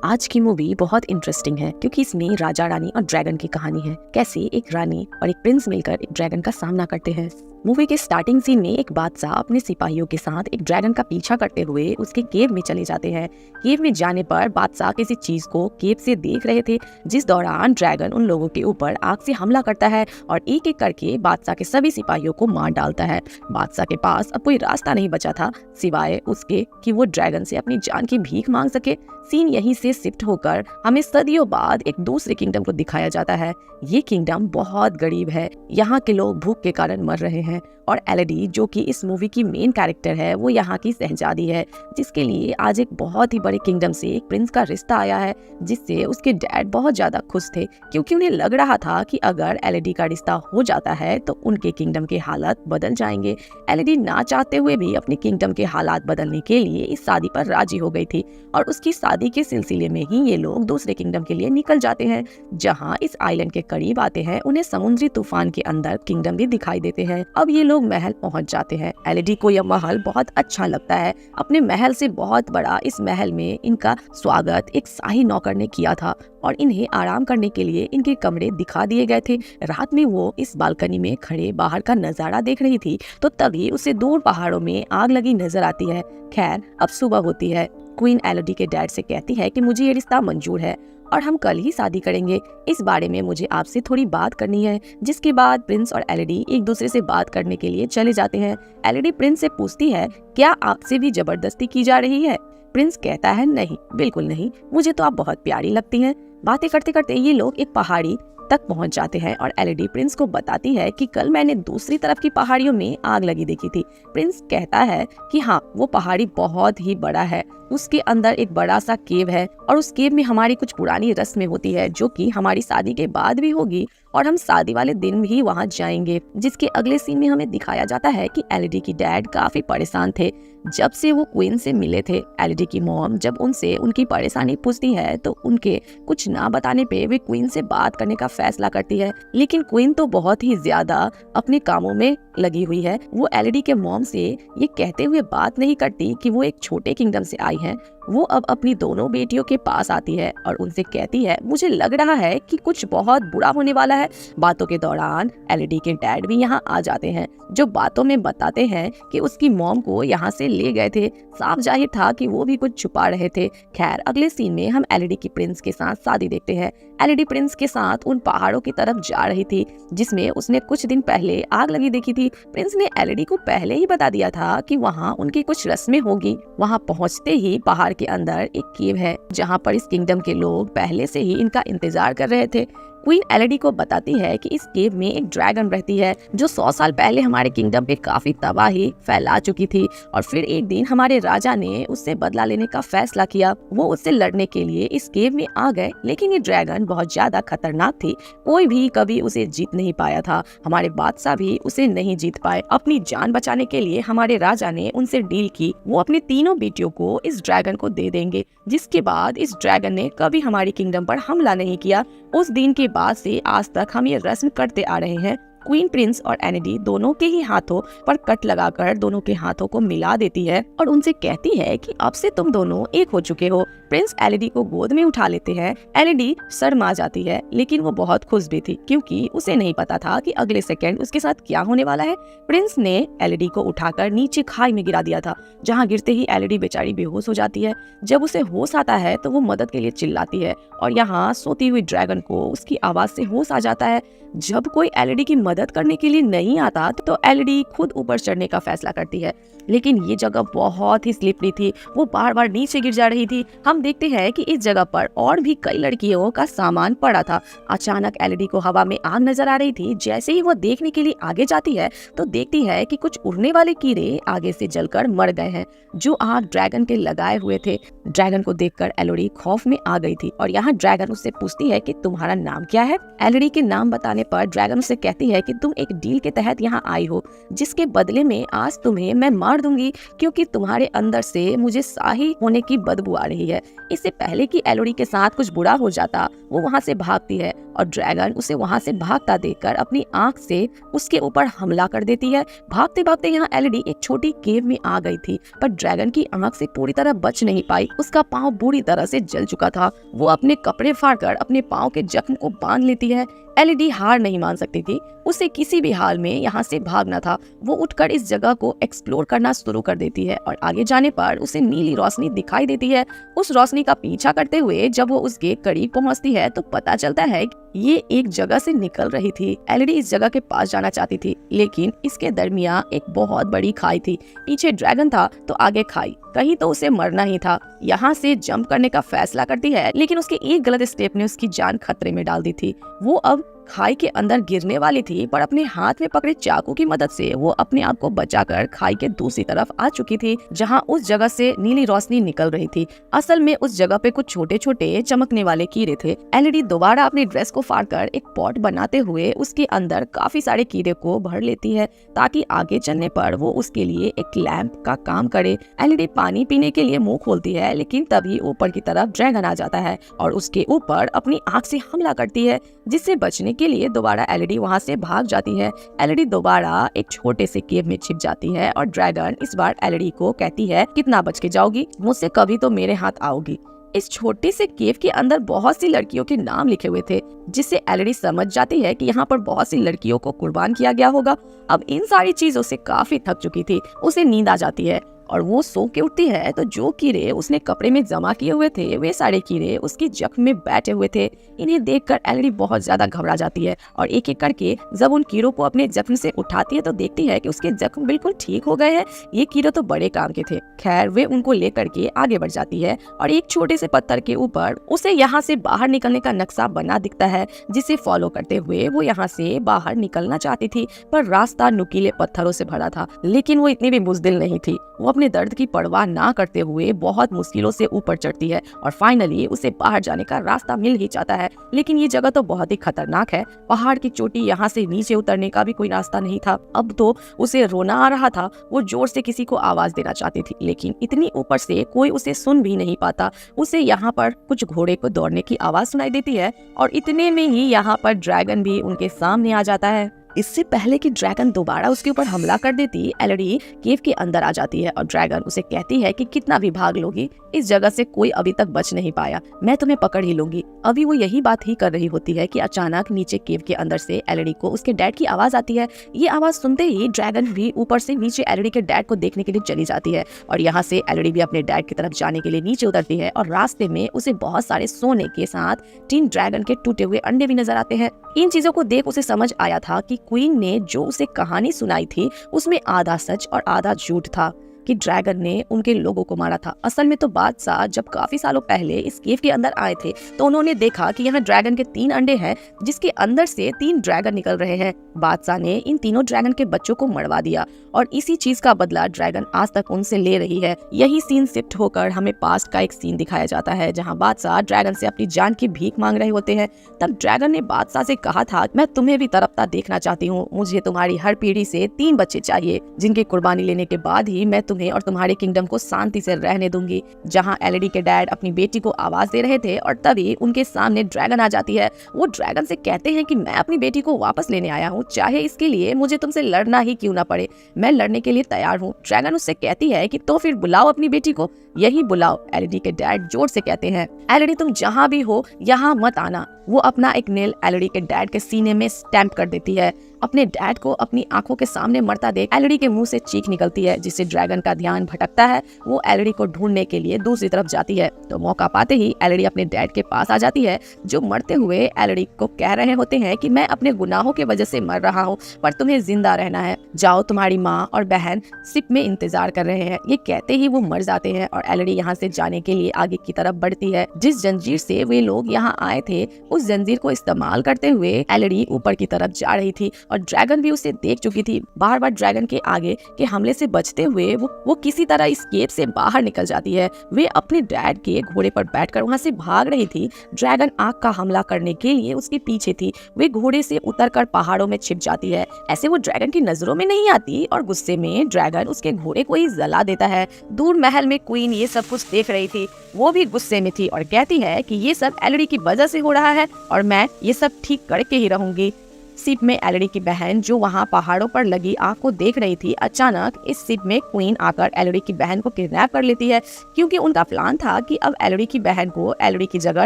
आज की मूवी बहुत इंटरेस्टिंग है क्योंकि इसमें राजा रानी और ड्रैगन की कहानी है। कैसे एक रानी और एक प्रिंस मिलकर एक ड्रैगन का सामना करते हैं। मूवी के स्टार्टिंग सीन में एक बादशाह अपने सिपाहियों के साथ एक ड्रैगन का पीछा करते हुए उसके केव में चले जाते हैं। केव में जाने पर बादशाह किसी चीज को केव से देख रहे थे, जिस दौरान ड्रैगन उन लोगों के ऊपर आग से हमला करता है और एक एक करके बादशाह के सभी सिपाहियों को मार डालता है। बादशाह के पास अब कोई रास्ता नहीं बचा था सिवाय उसके कि वो ड्रैगन से अपनी जान की भीख मांग सके। सीन यहीं से शिफ्ट होकर हमें सदियों बाद एक दूसरे किंगडम को दिखाया जाता है। ये किंगडम बहुत गरीब है, यहाँ के लोग भूख के कारण मर रहे हैं और एलेडी जो कि इस मूवी की मेन कैरेक्टर है वो यहाँ की शहजादी है, जिसके लिए आज एक बहुत ही बड़े किंगडम से एक प्रिंस का रिश्ता आया है, जिससे उसके डैड बहुत ज्यादा खुश थे क्योंकि उन्हें लग रहा था कि अगर एलेडी का रिश्ता हो जाता है तो उनके किंगडम के हालात बदल जाएंगे। एलेडी ना चाहते हुए भी अपने किंगडम के हालात बदलने के लिए इस शादी पर राजी हो गई थी और उसकी शादी के सिलसिले में ही ये लोग दूसरे किंगडम के लिए निकल जाते हैं। जहाँ इस आइलैंड के करीब आते हैं उन्हें समुद्री तूफान के अंदर किंगडम भी दिखाई देते हैं। अब ये लोग महल पहुंच जाते हैं। एलेडी को यह महल बहुत अच्छा लगता है। अपने महल से बहुत बड़ा इस महल में इनका स्वागत एक शाही नौकर ने किया था और इन्हें आराम करने के लिए इनके कमरे दिखा दिए गए थे। रात में वो इस बालकनी में खड़े बाहर का नजारा देख रही थी तो तभी उसे दूर पहाड़ों में आग लगी नजर आती है। खैर अब सुबह होती है। क्वीन एलेडी के डैड से कहती है कि मुझे ये रिश्ता मंजूर है और हम कल ही शादी करेंगे। इस बारे में मुझे आपसे थोड़ी बात करनी है। जिसके बाद प्रिंस और एलेडी एक दूसरे से बात करने के लिए चले जाते हैं। एलेडी प्रिंस से पूछती है, क्या आपसे भी जबरदस्ती की जा रही है? प्रिंस कहता है, नहीं, बिल्कुल नहीं, मुझे तो आप बहुत प्यारी लगती हैं। बातें करते करते ये लोग एक पहाड़ी तक पहुंच जाते हैं और एलेडी प्रिंस को बताती है कि कल मैंने दूसरी तरफ की पहाड़ियों में आग लगी देखी थी। प्रिंस कहता है कि हाँ, वो पहाड़ी बहुत ही बड़ा है, उसके अंदर एक बड़ा सा केव है और उस केव में हमारी कुछ पुरानी रस्में होती है जो कि हमारी शादी के बाद भी होगी और हम शादी वाले दिन भी वहां जाएंगे। जिसके अगले सीन में हमें दिखाया जाता है कि एलेडी की डैड काफी परेशान थे जब से वो क्वीन से मिले थे। एलेडी की मॉम जब उनसे उनकी परेशानी पूछती है तो उनके कुछ ना बताने पे वे क्वीन से बात करने का फैसला करती है, लेकिन क्वीन तो बहुत ही ज्यादा अपने कामों में लगी हुई है। वो एलेडी के मॉम से ये कहते हुए बात नहीं करती कि वो एक छोटे किंगडम से आई है। वो अब अपनी दोनों बेटियों के पास आती है और उनसे कहती है, मुझे लग रहा है कि कुछ बहुत बुरा होने वाला है। बातों के दौरान एलेडी के डैड भी यहाँ आ जाते हैं, जो बातों में बताते हैं कि उसकी मॉम को यहाँ से ले गए थे। साफ जाहिर था कि वो भी कुछ छुपा रहे थे। खैर अगले सीन में हम एलेडी की प्रिंस के साथ शादी देखते हैं। एलेडी प्रिंस के साथ उन पहाड़ों की तरफ जा रही थी जिसमें उसने कुछ दिन पहले आग लगी देखी थी। प्रिंस ने एलेडी को पहले ही बता दिया था कि वहाँ उनकी कुछ रस्में होगी। वहाँ पहुँचते ही पहाड़ के अंदर एक केव है जहाँ पर इस किंगडम के लोग पहले से ही इनका इंतजार कर रहे थे। क्वीन एलेडी को बताती है कि इस केव में एक ड्रैगन रहती है जो 100 साल पहले हमारे किंगडम पे काफी तबाही फैला चुकी थी और फिर एक दिन हमारे राजा ने उससे बदला लेने का फैसला किया। वो उससे लड़ने के लिए इस केव में आ गए, लेकिन ये ड्रैगन बहुत ज्यादा खतरनाक थी। कोई भी कभी उसे जीत नहीं पाया था। हमारे बादशाह भी उसे नहीं जीत पाए। अपनी जान बचाने के लिए हमारे राजा ने उनसे डील की, वो अपनी तीनों बेटियों को इस ड्रैगन को दे देंगे। जिसके बाद इस ड्रैगन ने कभी हमारी किंगडम पर हमला नहीं किया। उस दिन के बाद से आज तक हम ये रस्म करते आ रहे हैं। क्वीन प्रिंस और एलेडी दोनों के ही हाथों पर कट लगाकर दोनों के हाथों को मिला देती है और उनसे कहती है कि अब से तुम दोनों एक हो चुके हो। प्रिंस एलेडी को गोद में उठा लेते हैं। एलेडी शर्मा जाती है, लेकिन वो बहुत खुश भी थी क्योंकि उसे नहीं पता था कि अगले सेकंड उसके साथ क्या होने वाला है। प्रिंस ने एलेडी को उठाकर नीचे खाई में गिरा दिया था, जहाँ गिरते ही एलेडी बेचारी बेहोश हो जाती है। जब उसे होश आता है तो वो मदद के लिए चिल्लाती है और यहाँ सोती हुई ड्रैगन को उसकी आवाज से होश आ जाता है। जब कोई एलेडी की मदद करने के लिए नहीं आता तो एलेडी खुद ऊपर चढ़ने का फैसला करती है, लेकिन ये जगह बहुत ही स्लिपरी थी। वो बार बार नीचे गिर जा रही थी। हम देखते हैं कि इस जगह पर और भी कई लड़कियों का सामान पड़ा था। अचानक एलेडी को हवा में आग नजर आ रही थी। जैसे ही वो देखने के लिए आगे जाती है तो देखती है कि कुछ उड़ने वाले कीड़े आगे से जलकर मर गए हैं जो आग ड्रैगन के लगाए हुए थे। ड्रैगन को देखकर एलेडी खौफ में आ गई थी और यहाँ ड्रैगन उससे पूछती है कि तुम्हारा नाम क्या है। एलेडी के नाम बताने पर ड्रैगन उससे कहती है कि तुम एक डील के तहत यहाँ आई हो, जिसके बदले में आज तुम्हें मैं मार दूंगी क्योंकि तुम्हारे अंदर से मुझे शाही होने की बदबू आ रही है। इससे पहले कि एलेडी के साथ कुछ बुरा हो जाता वो वहाँ से भागती है और ड्रैगन उसे वहाँ से भागता देखकर अपनी आंख से उसके ऊपर हमला कर देती है। भागते भागते यहाँ एलईडी एक छोटी केव में आ गई थी, पर ड्रैगन की आंख से पूरी तरह बच नहीं पाई। उसका पाँव बुरी तरह से जल चुका था। वो अपने कपड़े फाड़कर अपने पाँव के जख्म को बांध लेती है। एलईडी हार नहीं मान सकती थी, उसे किसी भी हाल में यहाँ से भागना था। वो उठकर इस जगह को एक्सप्लोर करना शुरू कर देती है और आगे जाने पर उसे नीली रोशनी दिखाई देती है। उस रोशनी का पीछा करते हुए जब वो उसके करीब पहुँचती है तो पता चलता है ये एक जगह से निकल रही थी। एलईडी इस जगह के पास जाना चाहती थी, लेकिन इसके दरमियान एक बहुत बड़ी खाई थी। पीछे ड्रैगन था तो आगे खाई, कहीं तो उसे मरना ही था। यहाँ से जंप करने का फैसला करती है, लेकिन उसके एक गलत स्टेप ने उसकी जान खतरे में डाल दी थी। वो अब खाई के अंदर गिरने वाली थी, पर अपने हाथ में पकड़े चाकू की मदद से वो अपने आप को बचाकर खाई के दूसरी तरफ आ चुकी थी, जहां उस जगह से नीली रोशनी निकल रही थी। असल में उस जगह पे कुछ छोटे छोटे चमकने वाले कीड़े थे। एलईडी दोबारा अपनी ड्रेस को फाड़कर एक पॉट बनाते हुए उसके अंदर काफी सारे कीड़े को भर लेती है, ताकि आगे चलने पर वो उसके लिए एक लैंप का काम करे। एलईडी पानी पीने के लिए मुंह खोलती है, लेकिन तभी ऊपर की तरफ ड्रैगन आ जाता है और उसके ऊपर अपनी आंख से हमला करती है, जिससे बचने के लिए दोबारा एलईडी वहां से भाग जाती है। एलईडी दोबारा एक छोटे से केव में छिप जाती है और ड्रैगन इस बार एलईडी को कहती है, कितना बच के जाओगी, मुझसे कभी तो मेरे हाथ आओगी। इस छोटे से केव के अंदर बहुत सी लड़कियों के नाम लिखे हुए थे, जिससे एलईडी समझ जाती है कि यहाँ पर बहुत सी लड़कियों को कुर्बान किया गया होगा। अब इन सारी चीजों से काफी थक चुकी थी, उसे नींद आ जाती है और वो सो के उठती है तो जो कीड़े उसने कपड़े में जमा किए हुए थे वे सारे कीड़े उसकी जख्म में बैठे हुए थे। इन्हें देखकर एलईडी बहुत ज्यादा घबरा जाती है और एक एक करके जब उन कीड़ों को अपने जख्म से उठाती है तो देखती है कि उसके जख्म बिल्कुल ठीक हो गए हैं। ये कीड़े तो बड़े काम के थे। खैर, वे उनको लेकर के आगे बढ़ जाती है और एक छोटे से पत्थर के ऊपर उसे यहाँ से बाहर निकलने का नक्शा बना दिखता है, जिसे फॉलो करते हुए वो यहाँ से बाहर निकलना चाहती थी, पर रास्ता नुकीले पत्थरों से भरा था। लेकिन वो इतनी भी बुज़दिल नहीं थी। वो अपने दर्द की परवाह ना करते हुए बहुत मुश्किलों से ऊपर चढ़ती है और फाइनली उसे बाहर जाने का रास्ता मिल ही जाता है। लेकिन ये जगह तो बहुत ही खतरनाक है। पहाड़ की चोटी, यहाँ से नीचे उतरने का भी कोई रास्ता नहीं था। अब तो उसे रोना आ रहा था। वो जोर से किसी को आवाज देना चाहती थी, लेकिन इतनी ऊपर से कोई उसे सुन भी नहीं पाता। उसे यहाँ पर कुछ घोड़े को दौड़ने की आवाज सुनाई देती है और इतने में ही यहाँ पर ड्रैगन भी उनके सामने आ जाता है। इससे पहले कि ड्रैगन दोबारा उसके ऊपर हमला कर देती, एलईडी केव के अंदर आ जाती है और ड्रैगन उसे कहती है कि कितना भी भाग लोगी, इस जगह से कोई अभी तक बच नहीं पाया, मैं तुम्हें पकड़ ही लूंगी। अभी वो यही बात ही कर रही होती है कि अचानक नीचे केव के अंदर से एलईडी को उसके डैड की आवाज आती है। ये आवाज सुनते ही ड्रैगन भी ऊपर से नीचे एलईडी के डैड को देखने के लिए चली जाती है और यहाँ से एलईडी भी अपने डैड की तरफ जाने के लिए नीचे उतरती है और रास्ते में उसे बहुत सारे सोने के साथ 3 ड्रैगन के टूटे हुए अंडे भी नजर आते हैं। इन चीजों को देख उसे समझ आया था कि क्वीन ने जो उसे कहानी सुनाई थी उसमें आधा सच और आधा झूठ था, कि ड्रैगन ने उनके लोगों को मारा था। असल में तो बादशाह जब काफी सालों पहले इस केव के अंदर आए थे तो उन्होंने देखा कि यहाँ ड्रैगन के 3 अंडे हैं, जिसके अंदर से 3 ड्रैगन निकल रहे हैं। बादशाह ने इन तीनों ड्रैगन के बच्चों को मरवा दिया और इसी चीज का बदला ड्रैगन आज तक उनसे ले रही है। यही सीन शिफ्ट होकर हमें पास्ट का एक सीन दिखाया जाता है, जहाँ बादशाह ड्रैगन से अपनी जान की भीख मांग रहे होते हैं। तब ड्रैगन ने बादशाह से कहा था, मैं तुम्हें भी तड़पता देखना चाहती हूँ, मुझे तुम्हारी हर पीढ़ी से 3 बच्चे चाहिए, जिनकी कुर्बानी लेने के बाद ही मैं तुम्हें और तुम्हारे किंगडम को शांति से रहने दूंगी। जहां एलईडी के डैड अपनी बेटी को आवाज दे रहे थे और तभी उनके सामने ड्रैगन आ जाती है। वो ड्रैगन से कहते हैं कि मैं अपनी बेटी को वापस लेने आया हूँ, चाहे इसके लिए मुझे तुमसे लड़ना ही क्यों ना पड़े, मैं लड़ने के लिए तैयार हूँ। ड्रैगन उससे कहती है कि तो फिर बुलाओ अपनी बेटी को, यही बुलाओ। एलईडी के डैड जोर से कहते हैं, एलईडी तुम जहाँ भी हो यहाँ मत आना। वो अपना एक नेल एलईडी के डैड के सीने में स्टैम्प कर देती है। अपने डैड को अपनी आंखों के सामने मरता देख एलईडी के मुंह से चीख निकलती है, जिससे ड्रैगन का ध्यान भटकता है। वो एलईडी को ढूंढने के लिए दूसरी तरफ जाती है तो मौका पाते ही एलईडी अपने डैड के पास आ जाती है, जो मरते हुए एलईडी को कह रहे होते हैं कि मैं अपने गुनाहों की वजह से मर रहा हूँ, पर तुम्हें जिंदा रहना है, जाओ तुम्हारी माँ और बहन शिप में इंतजार कर रहे हैं। ये कहते ही वो मर जाते हैं और एलईडी यहाँ से जाने के लिए आगे की तरफ बढ़ती है। जिस जंजीर से वे लोग यहाँ आए थे उस जंजीर को इस्तेमाल करते हुए एलईडी ऊपर की तरफ जा रही थी। और ड्रैगन भी उसे देख चुकी थी। बार बार ड्रैगन के आगे के हमले से बचते हुए वो किसी तरह इस केव से बाहर निकल जाती है। वे अपने डैड के घोड़े पर बैठकर वहां से भाग रही थी। ड्रैगन आग का हमला करने के लिए उसके पीछे थी। वे घोड़े से उतरकर पहाड़ों में छिप जाती है। ऐसे वो ड्रैगन की नजरों में नहीं आती और गुस्से में ड्रैगन उसके घोड़े को ही जला देता है। दूर महल में क्वीन ये सब कुछ देख रही थी। वो भी गुस्से में थी और कहती है कि ये सब एलडी की वजह से हो रहा है और मैं ये सब ठीक करके ही रहूंगी। शिप में एलडी की बहन जो वहाँ पहाड़ों पर लगी आग को देख रही थी, अचानक इस शिप में क्वीन आकर एलडी की बहन को किडनैप कर लेती है, क्योंकि उनका प्लान था कि अब एलडी की बहन को एलडी की जगह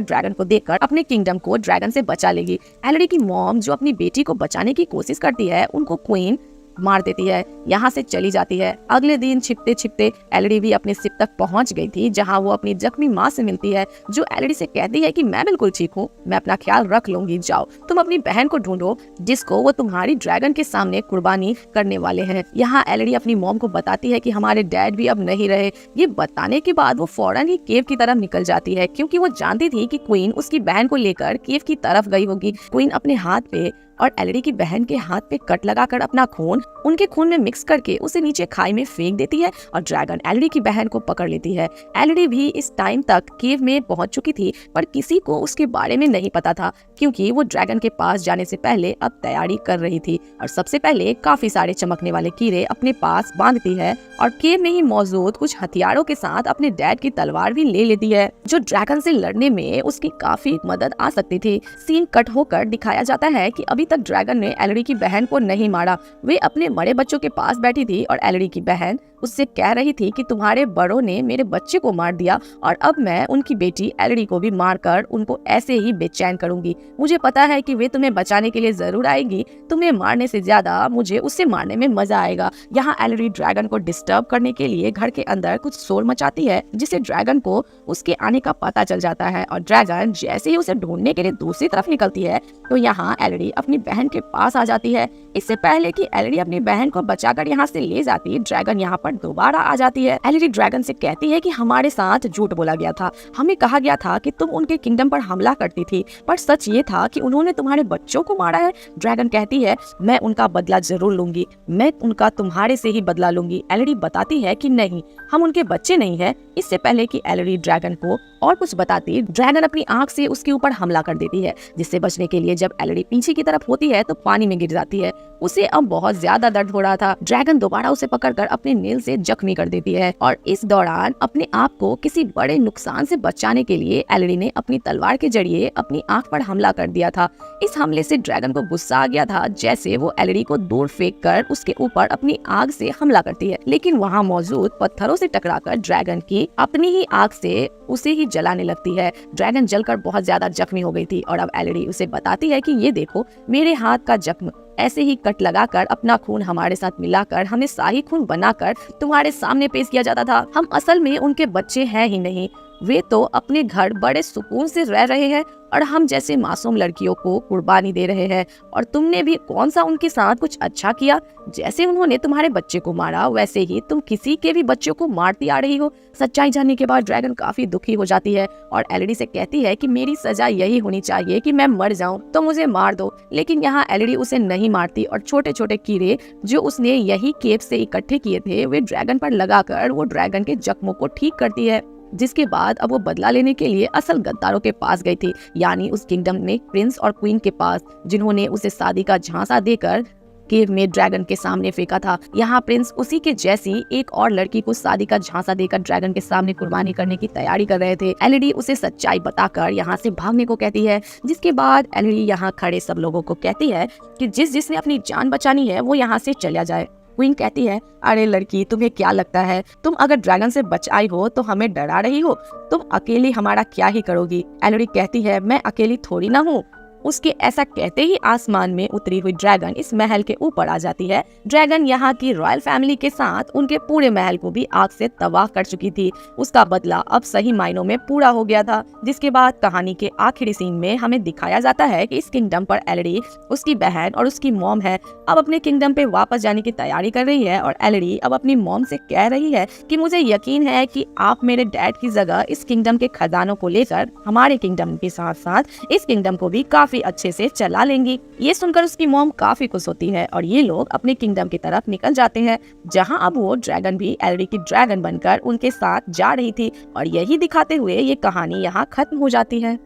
ड्रैगन को देखकर अपने किंगडम को ड्रैगन से बचा लेगी। एलडी की मॉम जो अपनी बेटी को बचाने की कोशिश करती है, उनको क्वीन मार देती है, यहाँ से चली जाती है। अगले दिन छिपते छिपते एलडी भी अपने शिप तक पहुंच गई थी, जहाँ वो अपनी जख्मी माँ से मिलती है, जो एलडी से कहती है कि मैं बिल्कुल ठीक हूँ, मैं अपना ख्याल रख लूंगी, जाओ तुम अपनी बहन को ढूंढो जिसको वो तुम्हारी ड्रैगन के सामने कुर्बानी करने वाले हैं। यहाँ एलडी अपनी मॉम को बताती है कि हमारे डैड भी अब नहीं रहे। ये बताने के बाद वो फौरन ही केव की तरफ निकल जाती है, क्योंकि वो जानती थी कि क्वीन उसकी बहन को लेकर केव की तरफ गई होगी। क्वीन अपने हाथ पे और एलडी की बहन के हाथ पे कट लगाकर अपना खून उनके खून में मिक्स करके उसे नीचे खाई में फेंक देती है और ड्रैगन एलडी की बहन को पकड़ लेती है। एलडी भी इस टाइम तक केव में पहुंच चुकी थी, पर किसी को उसके बारे में नहीं पता था, क्योंकि वो ड्रैगन के पास जाने से पहले अब तैयारी कर रही थी और सबसे पहले काफी सारे चमकने वाले कीड़े अपने पास बांधती है और केव में ही मौजूद कुछ हथियारों के साथ अपने डैड की तलवार भी ले लेती है, जो ड्रैगन से लड़ने में उसकी काफी मदद आ सकती थी। सीन कट होकर दिखाया जाता है कि अभी तक ड्रैगन ने एलडी की बहन को नहीं मारा। वे अपने मरे बच्चों के पास बैठी थी और एलडी की बहन उससे कह रही थी कि तुम्हारे बड़ों ने मेरे बच्चे को मार दिया और अब मैं उनकी बेटी एलडी को भी मारकर उनको ऐसे ही बेचैन करूंगी। मुझे पता है कि वे तुम्हें बचाने के लिए जरूर आएगी, तुम्हें मारने से ज्यादा मुझे उससे मारने में मजा आएगा। यहाँ एलडी ड्रैगन को डिस्टर्ब करने के लिए घर के अंदर कुछ शोर मचाती है, जिससे ड्रैगन को उसके आने का पता चल जाता है और ड्रैगन जैसे ही उसे ढूंढने के लिए दूसरी तरफ निकलती है, तो यहाँ एलडी अपनी बहन के पास आ जाती है। इससे पहले कि एलडी अपनी बहन को बचाकर यहाँ से ले जाती, ड्रैगन यहाँ पर दोबारा आ जाती है। एलडी ड्रैगन से कहती है कि हमारे साथ झूठ बोला गया था, हमें कहा गया था कि तुम उनके किंगडम पर हमला करती थी, पर सच ये था कि उन्होंने तुम्हारे बच्चों को मारा है। ड्रैगन कहती है मैं उनका बदला जरूर लूंगी, मैं उनका तुम्हारे से ही बदला लूंगी। एलडी बताती है कि नहीं, हम उनके बच्चे नहीं है। इससे पहले कि एलडी ड्रैगन को और कुछ बताती, ड्रैगन अपनी आंख से उसके ऊपर हमला कर देती है, जिससे बचने के लिए जब एलडी पीछे की तरफ होती है तो पानी में गिर जाती है। उसे अब बहुत ज्यादा दर्द हो रहा था। ड्रैगन दोबारा उसे पकड़कर अपने नील से जख्मी कर देती है और इस दौरान अपने आप को किसी बड़े नुकसान से बचाने के लिए एलडी ने अपनी तलवार के जरिए अपनी आंख पर हमला कर दिया था। इस हमले से ड्रैगन को गुस्सा आ गया था, जैसे वो एलडी को दूर फेंक कर उसके ऊपर अपनी आग से हमला करती है, लेकिन वहाँ मौजूद पत्थरों से टकराकर ड्रैगन की अपनी ही आग से उसे ही जलाने लगती है। ड्रैगन जलकर बहुत ज्यादा जख्मी हो गई थी और अब एलडी उसे बताती है कि ये देखो, मेरे हाथ का जख्म ऐसे ही कट लगाकर अपना खून हमारे साथ मिलाकर हमें शाही खून बनाकर तुम्हारे सामने पेश किया जाता था। हम असल में उनके बच्चे हैं ही नहीं, वे तो अपने घर बड़े सुकून से रह रहे हैं और हम जैसे मासूम लड़कियों को कुर्बानी दे रहे हैं। और तुमने भी कौन सा उनके साथ कुछ अच्छा किया? जैसे उन्होंने तुम्हारे बच्चे को मारा, वैसे ही तुम किसी के भी बच्चों को मारती आ रही हो। सच्चाई जानने के बाद ड्रैगन काफी दुखी हो जाती है और एलडी से कहती है कि मेरी सजा यही होनी चाहिए कि मैं मर जाऊं, तो मुझे मार दो। लेकिन यहाँ एलडी उसे नहीं मारती और छोटे छोटे कीड़े जो उसने यही केव से इकट्ठे किए थे, वे ड्रैगन पर लगाकर वो ड्रैगन के जख्मों को ठीक करती है। जिसके बाद अब वो बदला लेने के लिए असल गद्दारों के पास गई थी, यानी उस किंगडम में प्रिंस और क्वीन के पास, जिन्होंने उसे शादी का झांसा देकर केव में ड्रैगन के सामने फेंका था। यहाँ प्रिंस उसी के जैसी एक और लड़की को शादी का झांसा देकर ड्रैगन के सामने कुर्बानी करने की तैयारी कर रहे थे। एलडी उसे सच्चाई बताकर यहाँ से भागने को कहती है, जिसके बाद एलडी यहाँ खड़े सब लोगों को कहती है कि जिसने अपनी जान बचानी है वो यहाँ से चला जाए। क्वीन कहती है, अरे लड़की, तुम्हें क्या लगता है, तुम अगर ड्रैगन से बच आई हो तो हमें डरा रही हो? तुम अकेली हमारा क्या ही करोगी? एलडी कहती है, मैं अकेली थोड़ी ना हूँ। उसके ऐसा कहते ही आसमान में उतरी हुई ड्रैगन इस महल के ऊपर आ जाती है। ड्रैगन यहाँ की रॉयल फैमिली के साथ उनके पूरे महल को भी आग से तबाह कर चुकी थी। उसका बदला अब सही मायनों में पूरा हो गया था। जिसके बाद कहानी के आखिरी सीन में हमें दिखाया जाता है कि इस किंगडम पर एलडी, उसकी बहन और उसकी मॉम है, अब अपने किंगडम पे वापस जाने की तैयारी कर रही है और एलडी अब अपनी मॉम से कह रही है कि मुझे यकीन है कि आप मेरे डैड की जगह इस किंगडम के खजानों को लेकर हमारे किंगडम के साथ साथ इस किंगडम को भी काफी काफी अच्छे से चला लेंगी। ये सुनकर उसकी मॉम काफी खुश होती है और ये लोग अपने किंगडम की तरफ निकल जाते हैं, जहाँ अब वो ड्रैगन भी एल्री की ड्रैगन बनकर उनके साथ जा रही थी। और यही दिखाते हुए ये कहानी यहाँ खत्म हो जाती है।